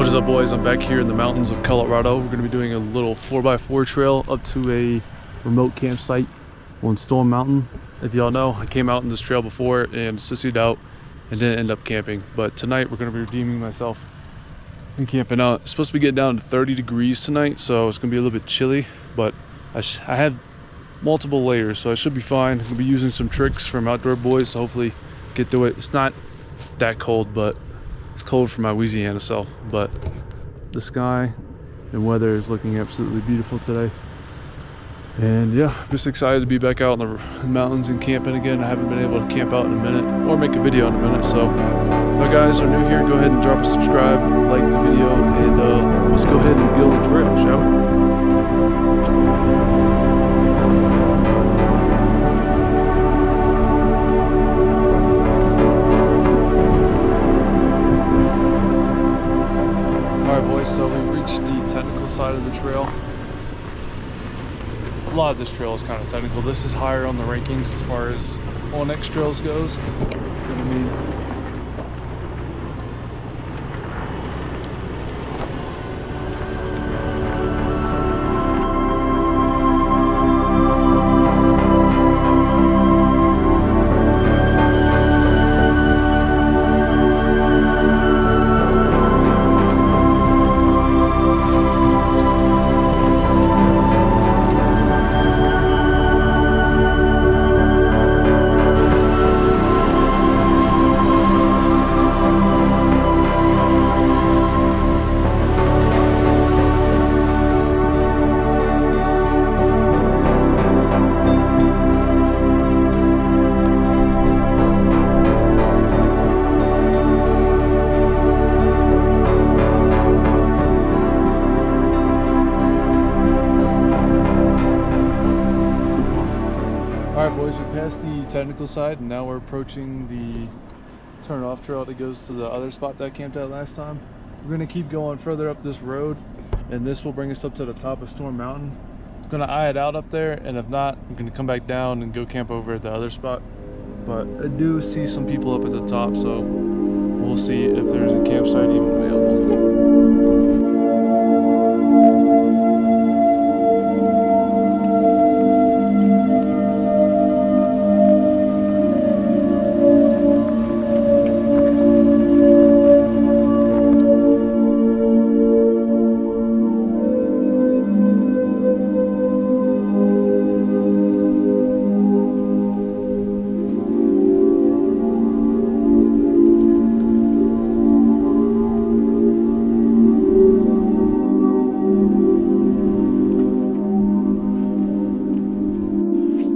What is up, boys? I'm back here in the mountains of Colorado. We're going to be doing a little 4x4 trail up to a remote campsite on Storm Mountain. If y'all know, I came out in this trail before and sissied out and didn't end up camping. But tonight we're going to be redeeming myself and camping out. It's supposed to be getting down to 30 degrees tonight, so it's going to be a little bit chilly. But I had multiple layers, so I should be fine. I'm going to be using some tricks from Outdoor Boys to hopefully get through it. It's not that cold, but it's cold for my Louisiana self. But the sky and weather is looking absolutely beautiful today. And yeah, I'm just excited to be back out in the mountains and camping again. I haven't been able to camp out in a minute or make a video in a minute. So if you guys are new here, go ahead and drop a subscribe, like the video, and let's go ahead and get on the trail, shall we? So we reached the technical side of the trail. A lot of this trail is kind of technical. This is higher on the rankings as far as all next trails goes. You know what I mean? Technical side, and now we're approaching the turn off trail that goes to the other spot that I camped at last time. We're going to keep going further up this road, and this will bring us up to the top of Storm Mountain. I'm going to eye it out up there, and if not, I'm going to come back down and go camp over at the other spot. But I do see some people up at the top, so we'll see if there's a campsite even available.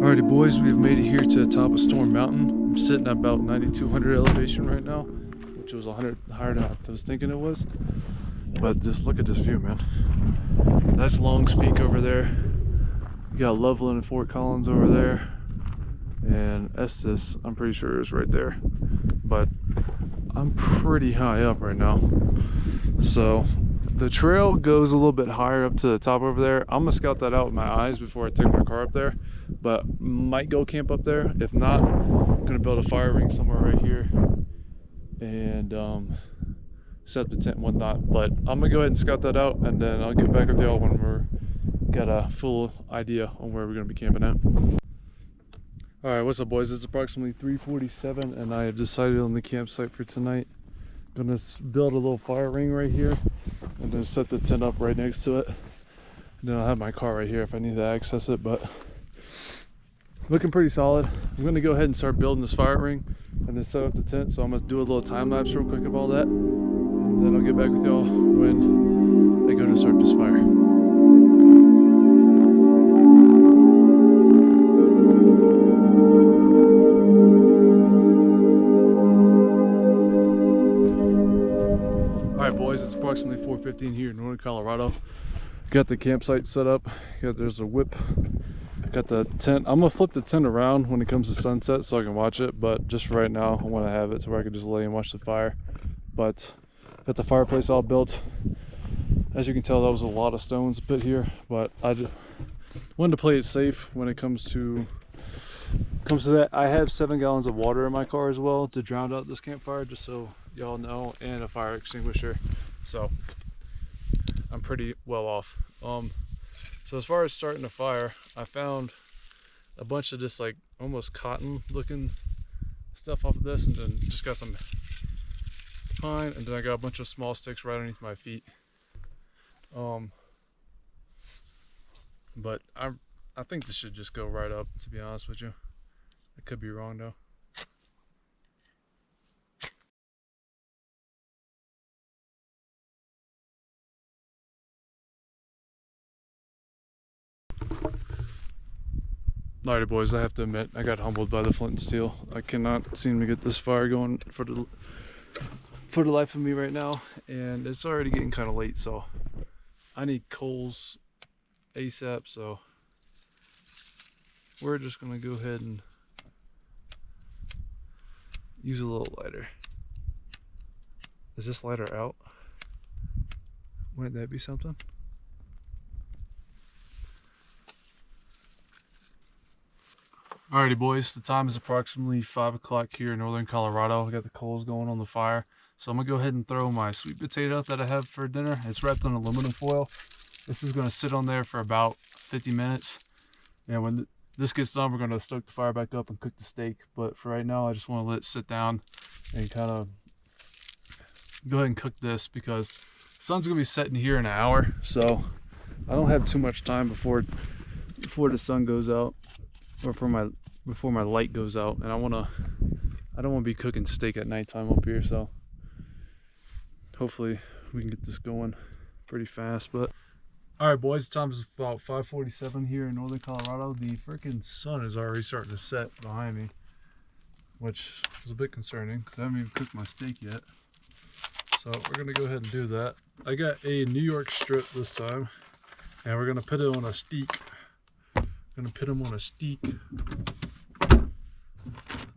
Alrighty, boys, we have made it here to the top of Storm Mountain. I'm sitting at about 9,200 elevation right now, which was 100 higher than I was thinking it was. But just look at this view, man. That's Long's Peak over there. You got Loveland and Fort Collins over there, and Estes, I'm pretty sure, is right there. But I'm pretty high up right now, so the trail goes a little bit higher up to the top over there. I'm gonna scout that out with my eyes before I take my car up there, but might go camp up there. If not, I'm gonna build a fire ring somewhere right here and set up the tent and whatnot. But I'm gonna go ahead and scout that out, and then I'll get back with y'all when we're got a full idea on where we're gonna be camping at. All right, what's up, boys? It's approximately 3:47, and I have decided on the campsite for tonight. I'm gonna build a little fire ring right here and then set the tent up right next to it. And then I'll have my car right here if I need to access it, but looking pretty solid. I'm gonna go ahead and start building this fire ring and then set up the tent. So I'm gonna do a little time lapse real quick of all that, and then I'll get back with y'all when I go to start this fire. Alright, boys, it's approximately 4:15 here in northern Colorado. Got the campsite set up. There's a whip. Got the tent. I'm gonna flip the tent around when it comes to sunset so I can watch it, but just for right now I want to have it so where I can just lay and watch the fire. But got the fireplace all built. As you can tell, that was a lot of stones put here, but I just wanted to play it safe when it comes to that. I have 7 gallons of water in my car as well to drown out this campfire, just so y'all know, and a fire extinguisher. so I'm pretty well off. So as far as starting a fire, I found a bunch of this like almost cotton looking stuff off of this, and then just got some pine, and then I got a bunch of small sticks right underneath my feet. But I think this should just go right up, to be honest with you. I could be wrong though. Alrighty boys, I have to admit, I got humbled by the flint and steel. I cannot seem to get this fire going for the life of me right now, and it's already getting kind of late, so I need coals ASAP, so we're just gonna go ahead and use a little lighter. Is this lighter out? Wouldn't that be something? Alrighty boys, the time is approximately 5 o'clock here in northern Colorado. I got the coals going on the fire. So I'm gonna go ahead and throw my sweet potato that I have for dinner. It's wrapped in aluminum foil. This is gonna sit on there for about 50 minutes. And when this gets done, we're gonna stoke the fire back up and cook the steak. But for right now, I just wanna let it sit down and kind of go ahead and cook this, because the sun's gonna be setting here in an hour. So I don't have too much time before the sun goes out, or before my light goes out, and I don't want to be cooking steak at nighttime up here, so hopefully we can get this going pretty fast. But all right boys, the time is about 5:47 here in northern Colorado. The freaking sun is already starting to set behind me, which is a bit concerning because I haven't even cooked my steak yet. So we're gonna go ahead and do that. I got a New York strip this time, and we're gonna put it on a steak. Gonna put them on a steak,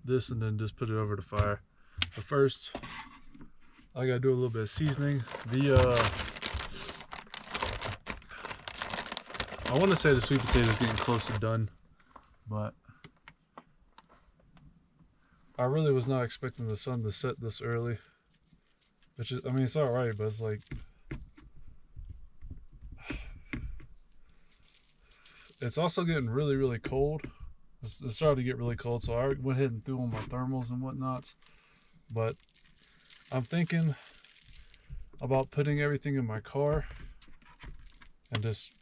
this, and then just put it over the fire. But first, I gotta do a little bit of seasoning. I want to say the sweet potato is getting close to done, but I really was not expecting the sun to set this early. Which is, I mean, it's all right, but it's like, it's also getting really, really cold. It started to get really cold, so I went ahead and threw on my thermals and whatnots. But I'm thinking about putting everything in my car and just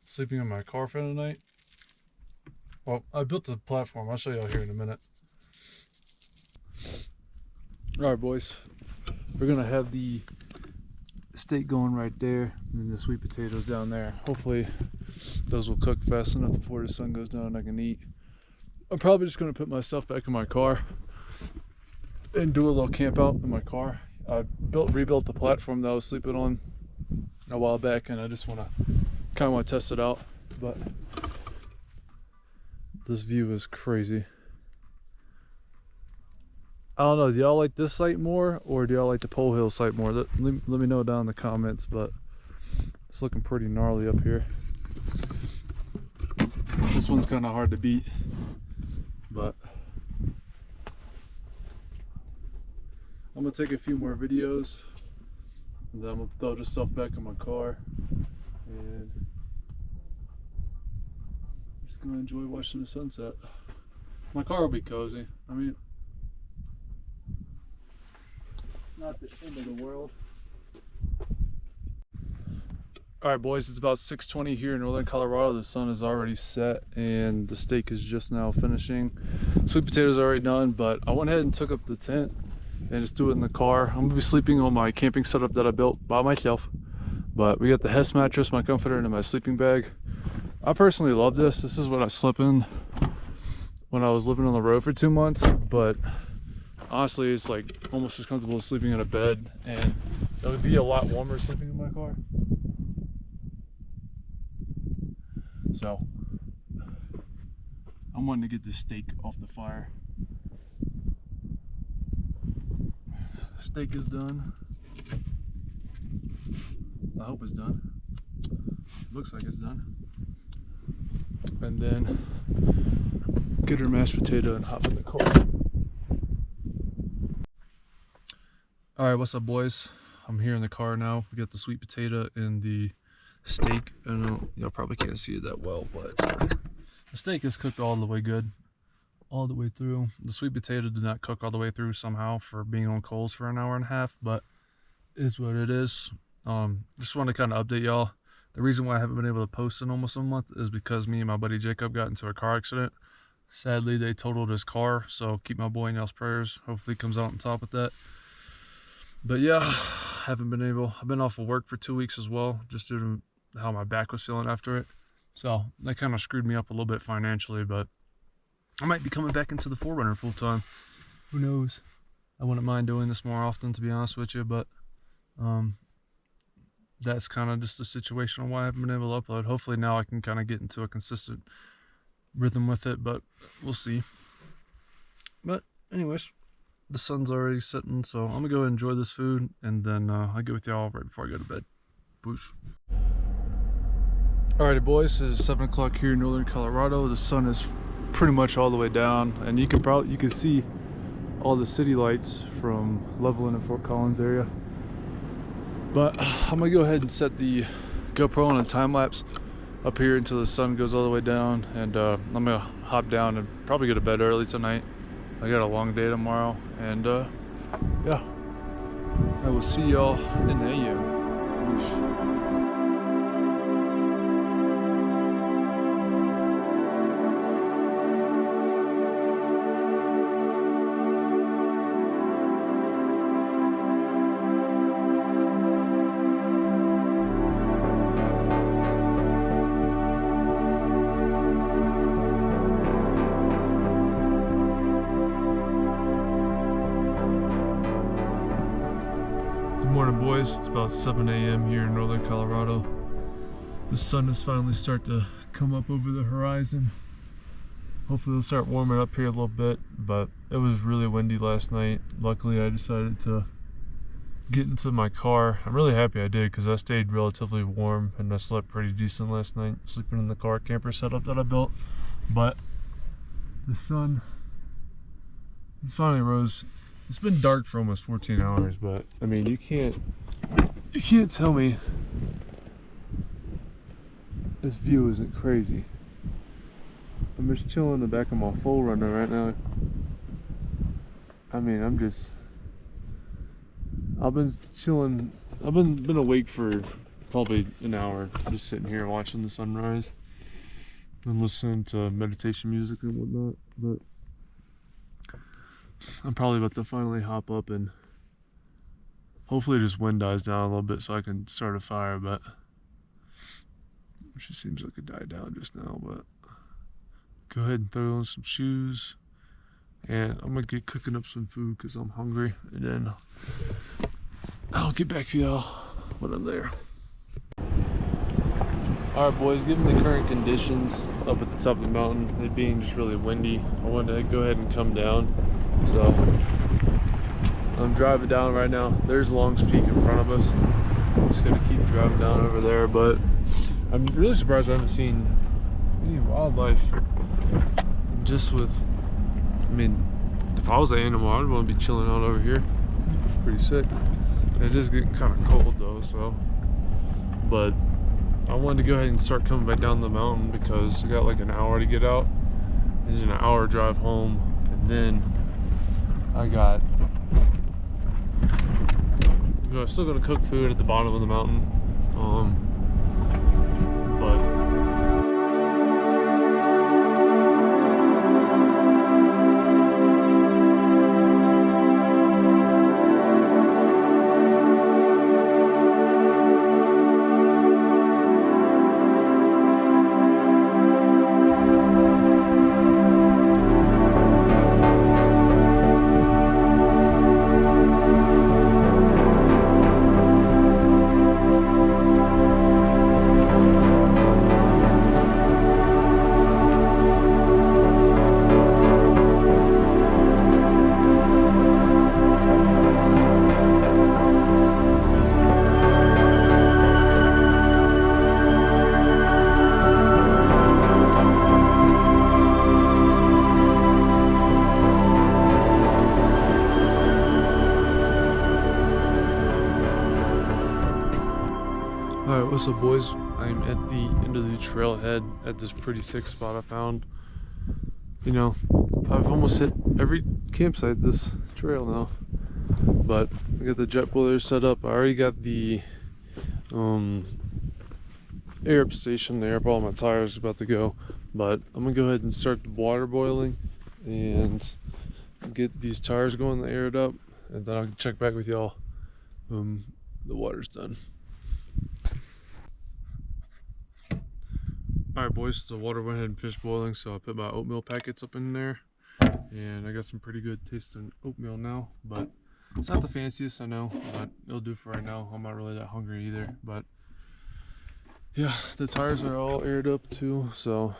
sleeping in my car for the night. Well, I built the platform. I'll show y'all here in a minute. All right, boys. We're gonna have the steak going right there, and then the sweet potatoes down there. Hopefully those will cook fast enough before the sun goes down and I can eat. I'm probably just gonna put my stuff back in my car and do a little camp out in my car. I rebuilt the platform that I was sleeping on a while back, and I just kind of want to test it out. But this view is crazy. I don't know, do y'all like this site more, or do y'all like the Pole Hill site more? Let me know down in the comments, but it's looking pretty gnarly up here. This one's kind of hard to beat, but I'm gonna take a few more videos, and then I'm gonna throw this stuff back in my car, and I'm just gonna enjoy watching the sunset. My car will be cozy. I mean, not the end of the world. All right, boys, it's about 6:20 here in northern Colorado. The sun is already set, and the steak is just now finishing. Sweet potatoes are already done, but I went ahead and took up the tent and just do it in the car. I'm gonna be sleeping on my camping setup that I built by myself, but we got the Hess mattress, my comforter, and my sleeping bag. I personally love this. This is what I slept in when I was living on the road for 2 months, but honestly, it's like almost as comfortable as sleeping in a bed, and it would be a lot warmer sleeping in my car. So I'm wanting to get this steak off the fire. Steak is done. I hope it's done. Looks like it's done. And then get her mashed potato and hop in the car. All right, what's up, boys? I'm here in the car now. We got the sweet potato and the steak. I know y'all probably can't see it that well, but the steak is cooked all the way good, all the way through. The sweet potato did not cook all the way through somehow for being on coals for an hour and a half, but it is what it is. Just want to kind of update y'all. The reason why I haven't been able to post in almost a month is because me and my buddy Jacob got into a car accident. Sadly, they totaled his car, so keep my boy in y'all's prayers. Hopefully he comes out on top with that. But yeah, haven't been able. I've been off of work for 2 weeks as well, just due to how my back was feeling after it. So that kind of screwed me up a little bit financially, but I might be coming back into the 4Runner full time. Who knows? I wouldn't mind doing this more often, to be honest with you, but that's kind of just the situation on why I haven't been able to upload. Hopefully now I can kind of get into a consistent rhythm with it, but we'll see. But anyways, the sun's already setting, so I'm gonna go enjoy this food, and then I'll get with y'all right before I go to bed. Boosh. Alrighty boys, it's 7 o'clock here in northern Colorado. The sun is pretty much all the way down, and you can see all the city lights from Loveland and Fort Collins area. But I'm gonna go ahead and set the GoPro on a time lapse up here until the sun goes all the way down, and I'm gonna hop down and probably go to bed early tonight. I got a long day tomorrow, and yeah, I will see y'all in the AM. Good morning boys, it's about 7 a.m. here in northern Colorado. The sun is finally starting to come up over the horizon. Hopefully it'll start warming up here a little bit, but it was really windy last night. Luckily I decided to get into my car. I'm really happy I did, because I stayed relatively warm and I slept pretty decent last night, sleeping in the car camper setup that I built. But the sun finally rose. It's been dark for almost 14 hours, but I mean, you can't tell me this view isn't crazy. I'm just chilling in the back of my 4Runner right now. I mean, I've been chilling. I've been awake for probably an hour, just sitting here watching the sunrise and listening to meditation music and whatnot. But I'm probably about to finally hop up, and hopefully this wind dies down a little bit so I can start a fire, but it just seems like it died down just now. But go ahead and throw on some shoes, and I'm gonna get cooking up some food because I'm hungry, and then I'll get back to y'all when I'm there. Alright boys, given the current conditions up at the top of the mountain, it being just really windy, I wanted to go ahead and come down. So I'm driving down right now. There's Long's Peak in front of us. I'm just gonna keep driving down over there, but I'm really surprised I haven't seen any wildlife. Just with, I mean, if I was an animal, I'd want to be chilling out over here. Pretty sick. It is getting kind of cold though, so. But I wanted to go ahead and start coming back down the mountain because I got like an hour to get out. It's an hour drive home, and then I'm still gonna cook food at the bottom of the mountain. But Alright, what's up boys? I'm at the end of the trailhead at this pretty sick spot I found. You know, I've almost hit every campsite this trail now. But I got the jet boiler set up. I already got the air up station there, all my tires about to go. But I'm gonna go ahead and start the water boiling and get these tires going, the aired up, and then I'll check back with y'all the water's done. Alright boys, the water went ahead and finished boiling, so I put my oatmeal packets up in there, and I got some pretty good tasting oatmeal now, but it's not the fanciest, I know, but it'll do for right now. I'm not really that hungry either, but yeah, the tires are all aired up too, so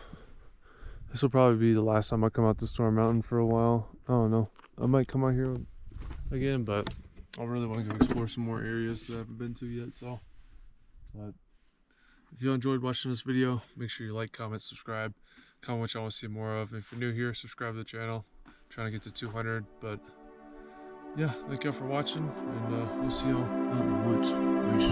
this will probably be the last time I come out to Storm Mountain for a while. I don't know, I might come out here again, but I really want to go explore some more areas that I haven't been to yet, so. But if you enjoyed watching this video, make sure you like, comment, subscribe, comment what y'all want to see more of. If you're new here, subscribe to the channel. I'm trying to get to 200, but yeah, thank y'all for watching, and we'll see y'all out in the woods. Peace.